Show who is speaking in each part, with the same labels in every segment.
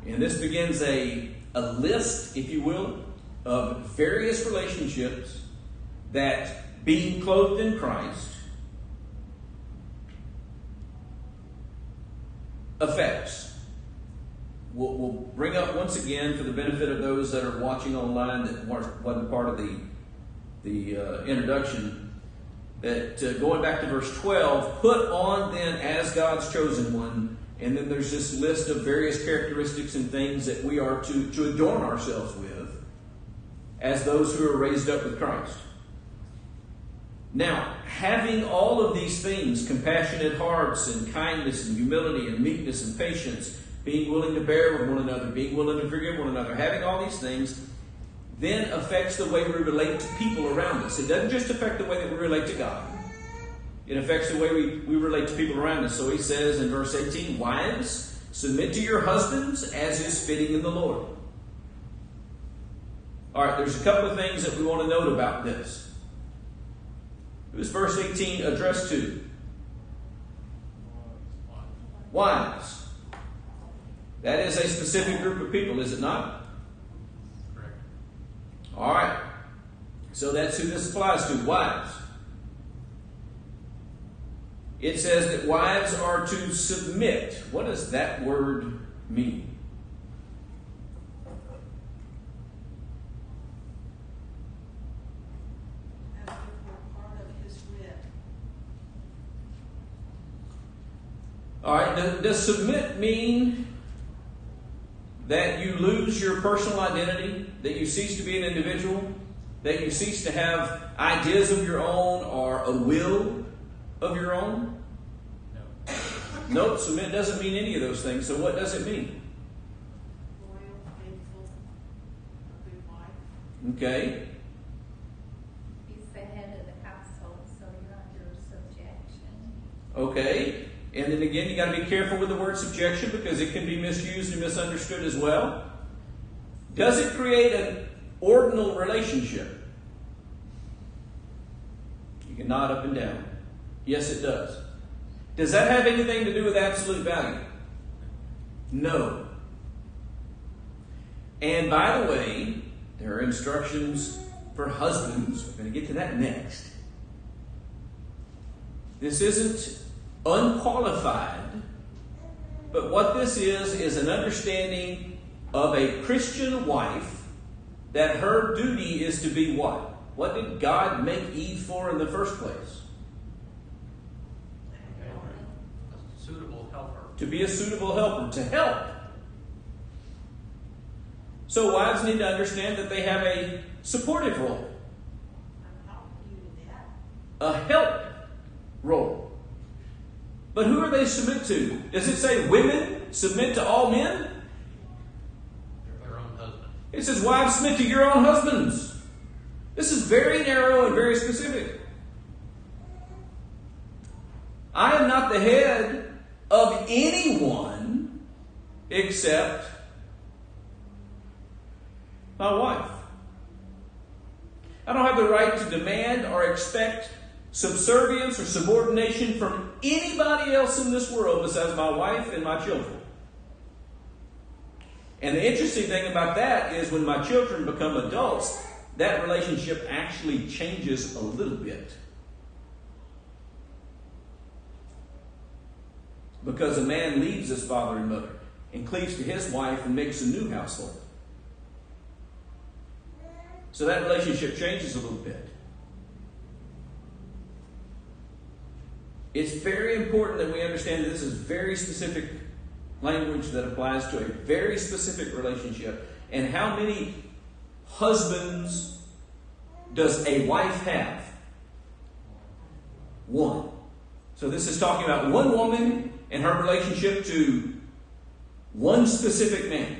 Speaker 1: And this begins a list, if you will, of various relationships that, being clothed in Christ, affects. We'll bring up once again, for the benefit of those that are watching online that wasn't part of the introduction, that going back to verse 12, put on then as God's chosen one, and then there's this list of various characteristics and things that we are to adorn ourselves with as those who are raised up with Christ. Now, having all of these things, compassionate hearts and kindness and humility and meekness and patience, being willing to bear with one another, being willing to forgive one another, having all these things, then affects the way we relate to people around us. It doesn't just affect the way that we relate to God. It affects the way we relate to people around us. So he says in verse 18, wives, submit to your husbands as is fitting in the Lord. All right, there's a couple of things that we want to note about this. Who is verse 18 addressed to? Wives. That is a specific group of people, is it not?
Speaker 2: Correct.
Speaker 1: All right. So that's who this applies to, wives. It says that wives are to submit. What does that word mean?
Speaker 3: As if we're part of his rib.
Speaker 1: All right. Does submit mean that you lose your personal identity, that you cease to be an individual, that you cease to have ideas of your own or a will of your own?
Speaker 2: No.
Speaker 1: Nope, submit doesn't mean any of those things. So what does it mean?
Speaker 3: Loyal, faithful, a good wife.
Speaker 1: Okay.
Speaker 4: He's the head of the household, so you're under subjection.
Speaker 1: Okay. And then again, you got to be careful with the word subjection because it can be misused and misunderstood as well. Does it create an ordinal relationship? You can nod up and down. Yes, it does. Does that have anything to do with absolute value? No. And by the way, there are instructions for husbands. We're going to get to that next. This isn't unqualified, but what this is an understanding of a Christian wife that her duty is to be what? What did God make Eve for in the first place?
Speaker 2: A suitable helper.
Speaker 1: To be a suitable helper, to help. So wives need to understand that they have a supportive role,
Speaker 3: I'm helping you to that.
Speaker 1: a help role. But who are they submit to? Does it say women submit to all men?
Speaker 2: Their own husband.
Speaker 1: It says wives submit to your own husbands. This is very narrow and very specific. I am not the head of anyone except my wife. I don't have the right to demand or expect subservience or subordination from anybody else in this world besides my wife and my children. And the interesting thing about that is when my children become adults, that relationship actually changes a little bit. Because a man leaves his father and mother and cleaves to his wife and makes a new household. So that relationship changes a little bit. It's very important that we understand that this is very specific language that applies to a very specific relationship. And how many husbands does a wife have? One. So this is talking about one woman and her relationship to one specific man.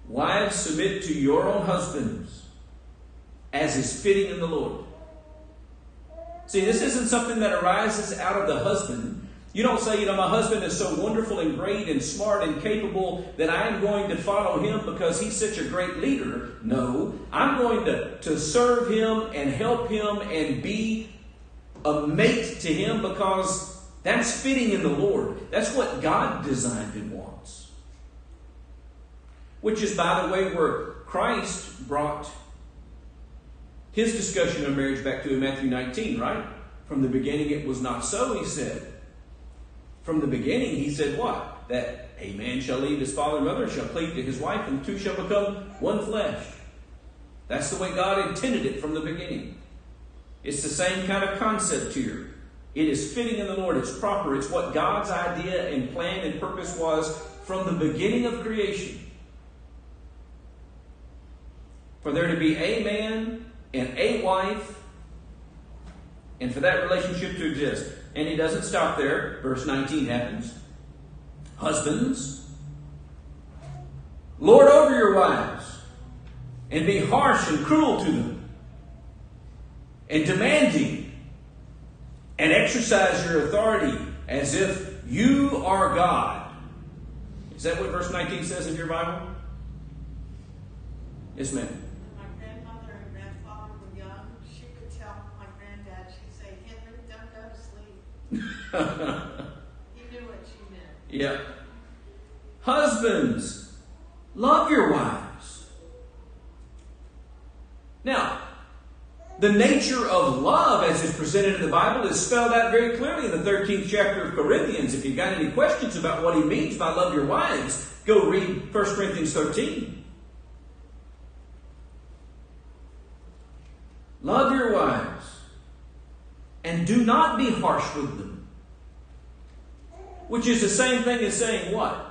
Speaker 1: Wives, submit to your own husbands as is fitting in the Lord. See, this isn't something that arises out of the husband. You don't say, my husband is so wonderful and great and smart and capable that I am going to follow him because he's such a great leader. No, I'm going to serve him and help him and be a mate to him because That's fitting in the Lord. That's what God designed and wants. Which is, by the way, where Christ brought his discussion of marriage back to in Matthew 19, right? From the beginning it was not so, he said. From the beginning he said what? That a man shall leave his father and mother and shall cleave to his wife, and the two shall become one flesh. That's the way God intended it from the beginning. It's the same kind of concept here. It is fitting in the Lord. It's proper. It's what God's idea and plan and purpose was from the beginning of creation. For there to be a man and a wife, and for that relationship to exist. And he doesn't stop there. Verse 19 happens. Husbands, lord over your wives, and be harsh and cruel to them, and demanding, and exercise your authority as if you are God. Is that what verse 19 says in your Bible? Yes, ma'am.
Speaker 3: When my grandmother and grandfather were young, she could tell my granddad, she'd say, Henry, don't go to sleep. He knew what she meant.
Speaker 1: Yeah. Husbands, love your wives. Now, the nature of love as is presented in the Bible is spelled out very clearly in the 13th chapter of Corinthians. If you've got any questions about what he means by love your wives, go read 1 Corinthians 13. Love your wives and do not be harsh with them. Which is the same thing as saying what?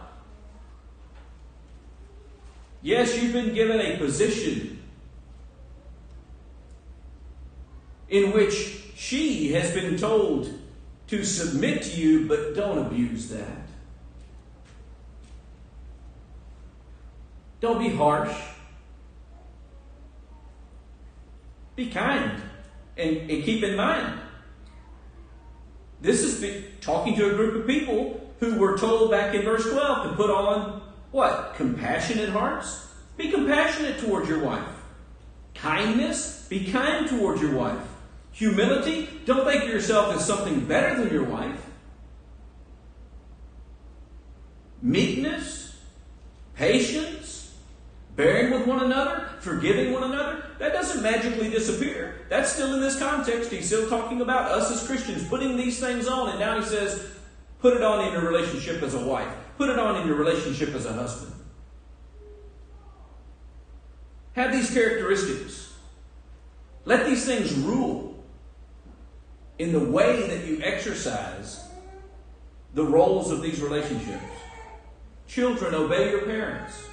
Speaker 1: Yes, you've been given a position in which she has been told to submit to you, but don't abuse that. Don't be harsh. Be kind. And keep in mind, this is talking to a group of people who were told back in verse 12 to put on what? Compassionate hearts? Be compassionate towards your wife. Kindness? Be kind towards your wife. Humility? Don't think of yourself as something better than your wife. Meekness? Patience? Bearing with one another? Forgiving one another? That doesn't magically disappear. That's still in this context. He's still talking about us as Christians putting these things on. And now he says, put it on in your relationship as a wife. Put it on in your relationship as a husband. Have these characteristics. Let these things rule in the way that you exercise the roles of these relationships. Children, obey your parents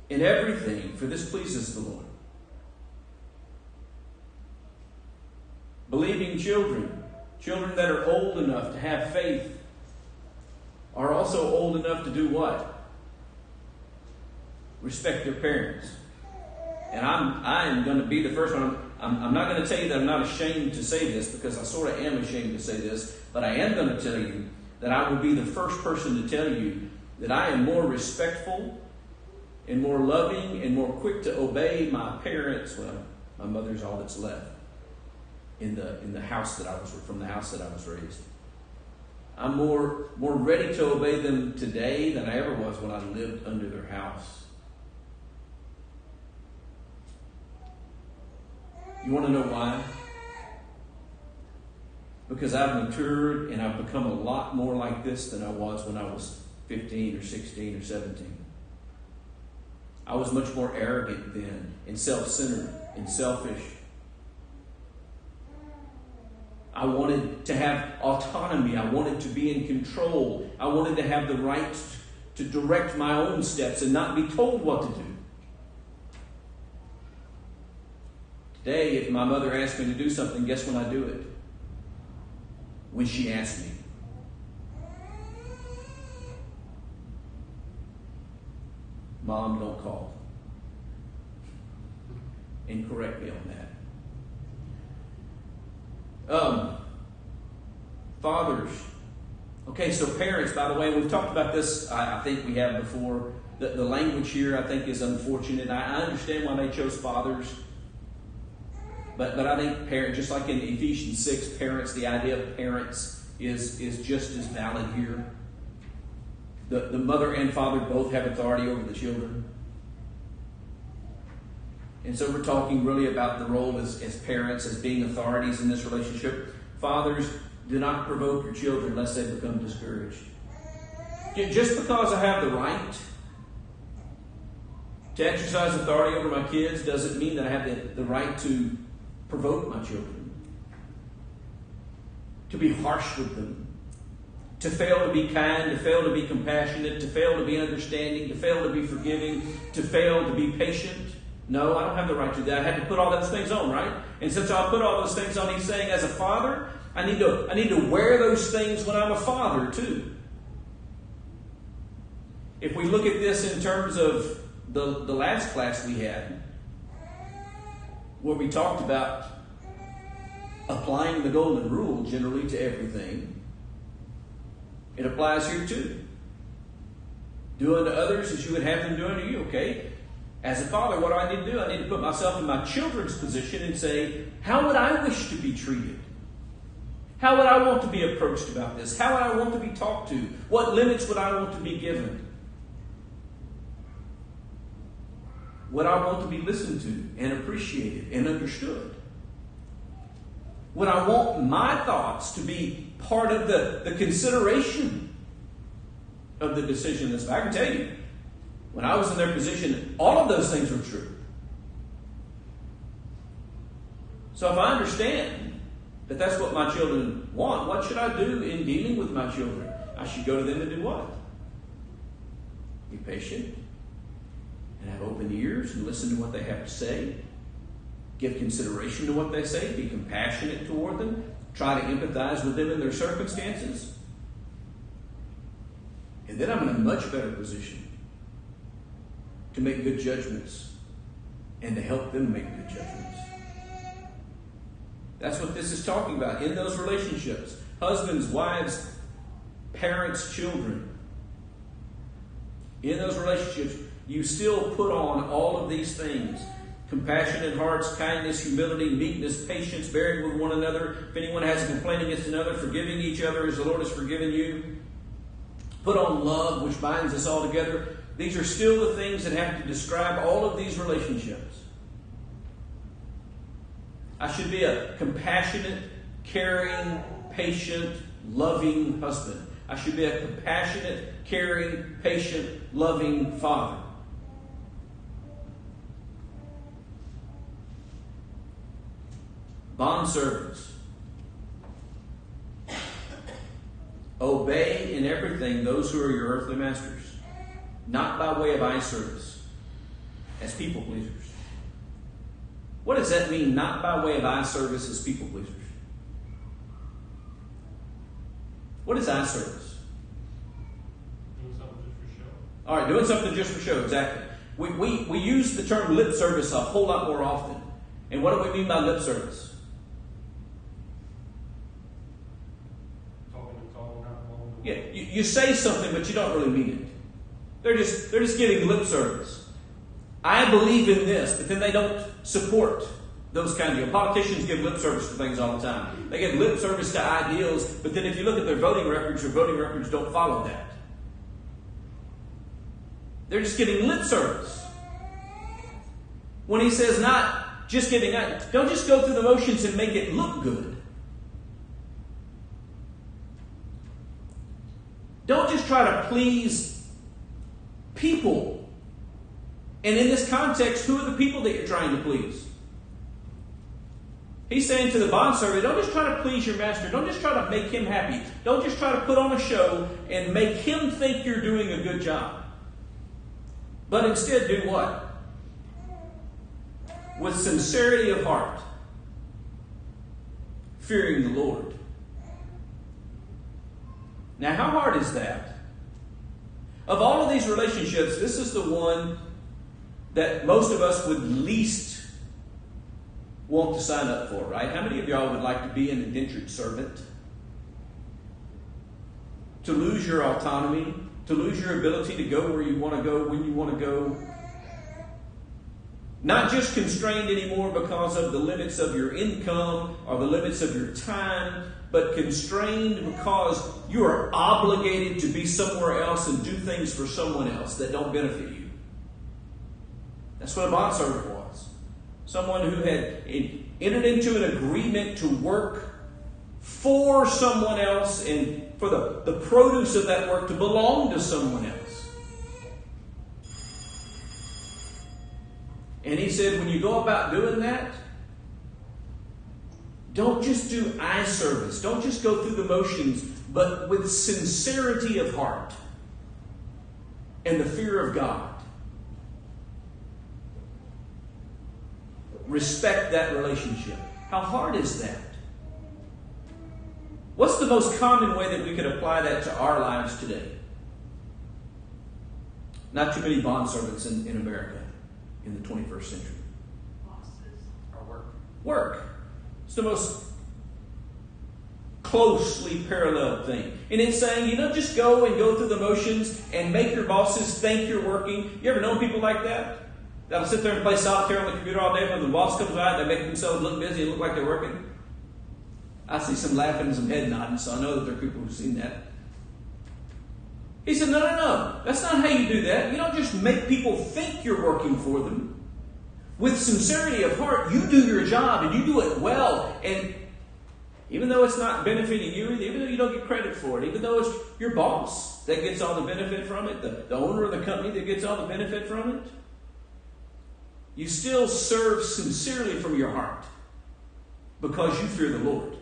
Speaker 1: in everything, for this pleases the Lord. Believing children, children that are old enough to have faith, are also old enough to do what? Respect their parents. And I'm going to be the first one. I'm not going to tell you that I'm not ashamed to say this, because I sort of am ashamed to say this, but I am going to tell you that I will be the first person to tell you that I am more respectful and more loving and more quick to obey my parents. Well, my mother's all that's left in the house that I was from the house that I was raised. I'm more ready to obey them today than I ever was when I lived under their house. You want to know why? Because I've matured and I've become a lot more like this than I was when I was 15 or 16 or 17. I was much more arrogant then and self-centered and selfish. I wanted to have autonomy. I wanted to be in control. I wanted to have the right to direct my own steps and not be told what to do. Today, if my mother asks me to do something, guess when I do it? When she asks me. Mom, don't call. And correct me on that. Fathers. Okay, so parents, by the way, we've talked about this, I think we have before. The language here, I think, is unfortunate. I understand why they chose fathers. But I think parents, just like in Ephesians 6, parents, the idea of parents is just as valid here. The mother and father both have authority over the children. And so we're talking really about the role as parents, as being authorities in this relationship. Fathers, do not provoke your children lest they become discouraged. Just because I have the right to exercise authority over my kids doesn't mean that I have the right to provoke my children, to be harsh with them, to fail to be kind, to fail to be compassionate, to fail to be understanding, to fail to be forgiving, to fail to be patient. No, I don't have the right to do that. I had to put all those things on, right? And since I put all those things on, he's saying as a father, I need to wear those things when I'm a father too. If we look at this in terms of the last class we had, where we talked about applying the golden rule generally to everything, it applies here too. Do unto others as you would have them do unto you, okay? As a father, what do I need to do? I need to put myself in my children's position and say, how would I wish to be treated? How would I want to be approached about this? How would I want to be talked to? What limits would I want to be given? Would I want to be listened to and appreciated and understood? Would I want my thoughts to be part of the consideration of the decision that's made? I can tell you, when I was in their position, all of those things were true. So if I understand that that's what my children want, what should I do in dealing with my children? I should go to them and do what? Be patient and have open ears and listen to what they have to say. Give consideration to what they say. Be compassionate toward them. Try to empathize with them in their circumstances. And then I'm in a much better position to make good judgments and to help them make good judgments. That's what this is talking about in those relationships. Husbands, wives, parents, children. In those relationships, you still put on all of these things. Compassionate hearts, kindness, humility, meekness, patience, bearing with one another. If anyone has a complaint against another, forgiving each other as the Lord has forgiven you. Put on love, which binds us all together. These are still the things that have to describe all of these relationships. I should be a compassionate, caring, patient, loving husband. I should be a compassionate, caring, patient, loving father. Bondservants, obey in everything those who are your earthly masters, not by way of eye service, as people pleasers. What does that mean, not by way of eye service as people pleasers? What is eye service?
Speaker 2: Doing something just for show.
Speaker 1: All right, doing something just for show, exactly. We use the term lip service a whole lot more often. And what do we mean by lip service? Yeah, you say something, but you don't really mean it. They're just giving lip service. I believe in this, but then they don't support those kinds of. Politicians give lip service to things all the time. They give lip service to ideals, but then if you look at their voting records don't follow that. They're just giving lip service. When he says not just giving, don't just go through the motions and make it look good. Don't just try to please people. And in this context, who are the people that you're trying to please? He's saying to the bondservant, don't just try to please your master. Don't just try to make him happy. Don't just try to put on a show and make him think you're doing a good job. But instead do what? With sincerity of heart, fearing the Lord. Now, how hard is that? Of all of these relationships, this is the one that most of us would least want to sign up for, right? How many of y'all would like to be an indentured servant? To lose your autonomy, to lose your ability to go where you want to go, when you want to go. Not just constrained anymore because of the limits of your income or the limits of your time, but constrained because you are obligated to be somewhere else and do things for someone else that don't benefit you. That's what a bondservant was. Someone who had entered into an agreement to work for someone else and for the produce of that work to belong to someone else. And he said, when you go about doing that, don't just do eye service. Don't just go through the motions, but with sincerity of heart and the fear of God. Respect that relationship. How hard is that? What's the most common way that we could apply that to our lives today? Not too many bondservants in America in the 21st century.
Speaker 3: Bosses.
Speaker 2: Our work.
Speaker 1: Work. It's the most closely paralleled thing. And it's saying, just go and go through the motions and make your bosses think you're working. You ever known people like that? That'll sit there and play solitaire on the computer all day. When the boss comes by, they make themselves look busy and look like they're working. I see some laughing and some head nodding, so I know that there are people who've seen that. He said, no. That's not how you do that. You don't just make people think you're working for them. With sincerity of heart, you do your job and you do it well. And even though it's not benefiting you, even though you don't get credit for it, even though it's your boss that gets all the benefit from it, the owner of the company that gets all the benefit from it, you still serve sincerely from your heart because you fear the Lord.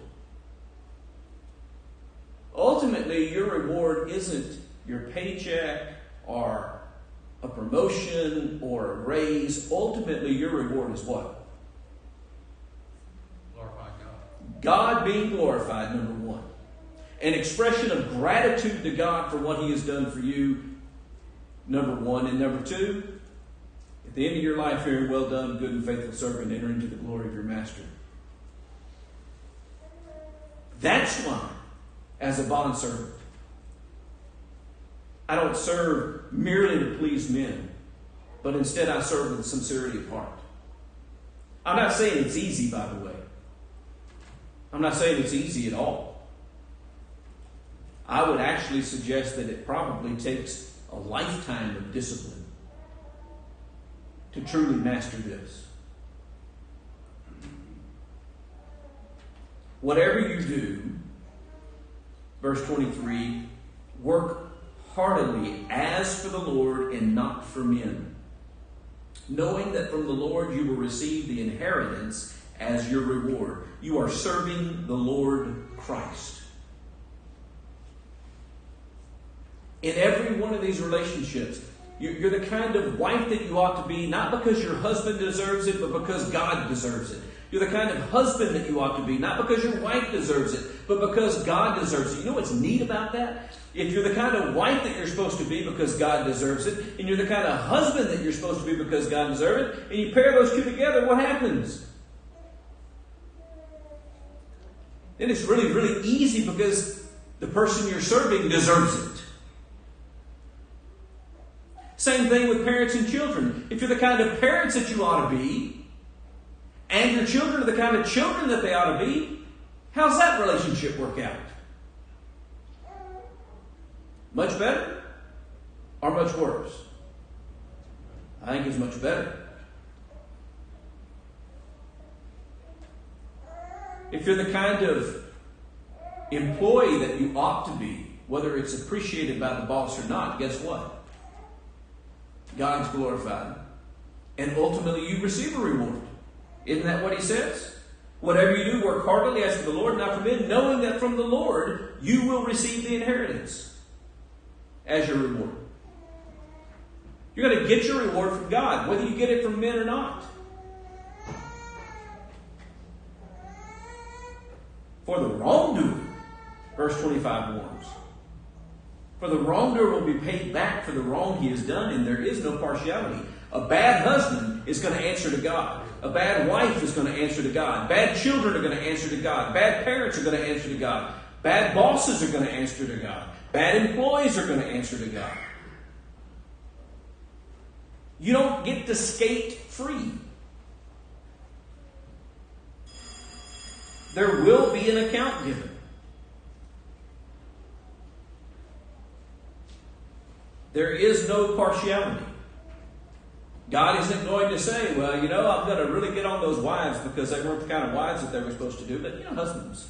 Speaker 1: Ultimately, your reward isn't your paycheck or a promotion or a raise. Ultimately, your reward is what?
Speaker 2: Glorify God.
Speaker 1: God being glorified, number one. An expression of gratitude to God for what He has done for you, number one. And number two, at the end of your life, hearing, well done, good and faithful servant, enter into the glory of your master. That's why, as a bondservant, I don't serve merely to please men, but instead I serve with sincerity of heart. I'm not saying it's easy, by the way. I'm not saying it's easy at all. I would actually suggest that it probably takes a lifetime of discipline to truly master this. Whatever you do, verse 23, work heartily as for the Lord and not for men, knowing that from the Lord you will receive the inheritance as your reward. You are serving the Lord Christ. In every one of these relationships, you're the kind of wife that you ought to be, not because your husband deserves it, but because God deserves it. You're the kind of husband that you ought to be, not because your wife deserves it, but because God deserves it. You know what's neat about that? If you're the kind of wife that you're supposed to be because God deserves it, and you're the kind of husband that you're supposed to be because God deserves it, and you pair those two together, what happens? Then it's really, really easy because the person you're serving deserves it. Same thing with parents and children. If you're the kind of parents that you ought to be, and your children are the kind of children that they ought to be, how's that relationship work out? Much better or much worse? I think it's much better. If you're the kind of employee that you ought to be, whether it's appreciated by the boss or not, guess what? God's glorified. And ultimately you receive a reward. Isn't that what He says? Whatever you do, work heartily as for the Lord, not for men, knowing that from the Lord you will receive the inheritance as your reward. You're going to get your reward from God, whether you get it from men or not. For the wrongdoer, verse 25 warns, for the wrongdoer will be paid back for the wrong he has done, and there is no partiality. A bad husband is going to answer to God. A bad wife is going to answer to God. Bad children are going to answer to God. Bad parents are going to answer to God. Bad bosses are going to answer to God. Bad employees are going to answer to God. You don't get to skate free. There will be an account given. There is no partiality. God isn't going to say, well, I'm going to really get on those wives because they weren't the kind of wives that they were supposed to do. But, husbands,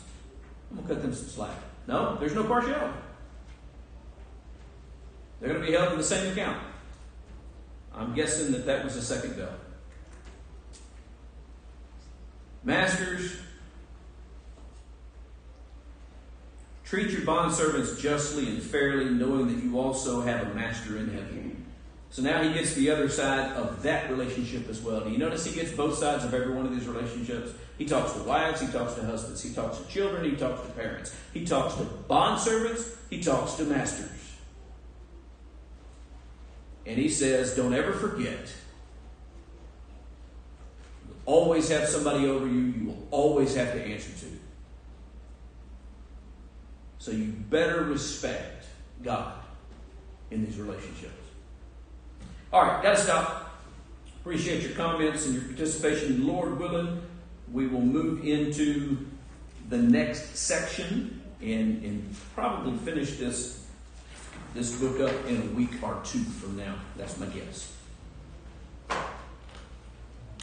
Speaker 1: I'm going to cut them some slack. No, there's no partiality. They're going to be held in the same account. I'm guessing that was a second bill. Masters, treat your bondservants justly and fairly, knowing that you also have a master in heaven. So now he gets the other side of that relationship as well. Do you notice he gets both sides of every one of these relationships? He talks to wives, he talks to husbands, he talks to children, he talks to parents. He talks to bondservants, he talks to masters. And he says, don't ever forget. You'll always have somebody over you. You will always have to answer to. So you better respect God in these relationships. All right, got to stop. Appreciate your comments and your participation. Lord willing, we will move into the next section and probably finish this book up in a week or two from now. That's my guess.